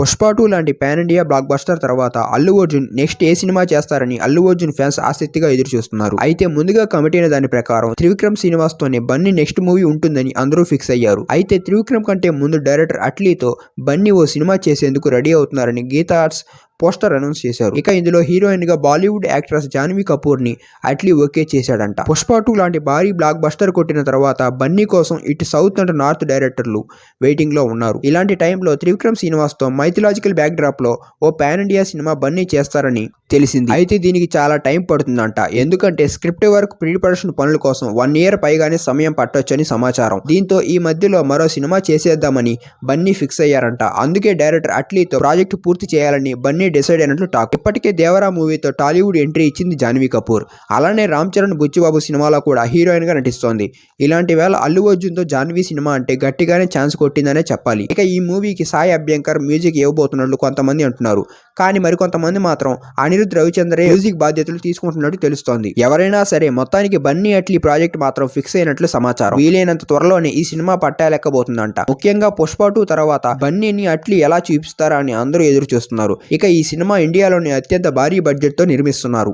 పుష్ప 2 లాంటి pan India block buster తర్వాత Allu Arjun next ఏ cinema చేస్తారని అల్లు అర్జున్ ఫ్యాన్స్ ఆసక్తిగా ఎదురుచూస్తున్నారు. అయితే ముందుగా కమిటీ అయిన దాని ప్రకారం త్రివిక్రమ్ శ్రీనివాస్ తోనే బన్నీ నెక్స్ట్ మూవీ ఉంటుందని అందరూ ఫిక్స్ అయ్యారు. అయితే త్రివిక్రమ్ కంటే ముందు డైరెక్టర్ అట్లీతో బన్నీ ఓ సినిమా చేసేందుకు రెడీ అవుతున్నారని గీతా ఆర్ట్స్ పోస్టర్ అనౌన్స్ చేశారు. ఇక ఇందులో హీరోయిన్ గా బాలీవుడ్ యాక్ట్రెస్ జాన్వీ కపూర్ ని అట్లీ ఓకే చేశాడంట. పుష్ప 2 లాంటి భారీ బ్లాక్ బస్టర్ కొట్టిన తర్వాత బన్నీ కోసం ఇటు సౌత్ అండ్ నార్త్ డైరెక్టర్లు వెయిటింగ్ లో ఉన్నారు. ఇలాంటి టైంలో త్రివిక్రమ్ శ్రీనివాస్ తో మైథలాజికల్ బ్యాక్ డ్రాప్ లో ఓ పాన్ ఇండియా సినిమా బన్నీ చేస్తారని తెలిసింది. అయితే దీనికి చాలా టైం పడుతుందంట. ఎందుకంటే స్క్రిప్ట్ వర్క్ ప్రీ ప్రొడక్షన్ పనుల కోసం 1 year పైగానే సమయం పట్టొచ్చని సమాచారం. దీంతో ఈ మధ్యలో మరో సినిమా చేసేద్దామని బన్నీ ఫిక్స్ అయ్యారంట. అందుకే డైరెక్టర్ అట్లీతో ప్రాజెక్ట్ పూర్తి చేయాలని బన్నీ డిసైడ్ అయినట్లు టాక్. ఇప్పటికే దేవరా మూవీతో టాలీవుడ్ ఎంట్రీ ఇచ్చింది జాన్వీ కపూర్. అలానే రామ్ చరణ్ బుచ్చిబాబు సినిమాలో కూడా హీరోయిన్ గా నటిస్తోంది. ఇలాంటి వేళ అల్లు అర్జున్ తో జాన్వీ సినిమా అంటే గట్టిగానే ఛాన్స్ కొట్టిందనే చెప్పాలి. ఇక ఈ మూవీకి సాయి అభ్యంకర్ మ్యూజిక్ ఇవ్వబోతున్నట్లు కొంతమంది అంటున్నారు. కానీ మరికొంతమంది మాత్రం అనిరుద్ రవిచంద్రే మ్యూజిక్ బాధ్యతలు తీసుకుంటున్నట్టు తెలుస్తోంది. ఎవరైనా సరే మొత్తానికి బన్నీ అట్లీ ప్రాజెక్ట్ మాత్రం ఫిక్స్ అయినట్లు సమాచారం. వీలైనంత త్వరలోనే ఈ సినిమా పట్టాలెక్కబోతుందంట. ముఖ్యంగా పుష్ప 2 తర్వాత బన్నీని అట్లీ ఎలా చూపిస్తారా అని అందరూ ఎదురు చూస్తున్నారు. ఇక ఈ సినిమా ఇండియాలోని అత్యంత భారీ బడ్జెట్ తో నిర్మిస్తున్నారు.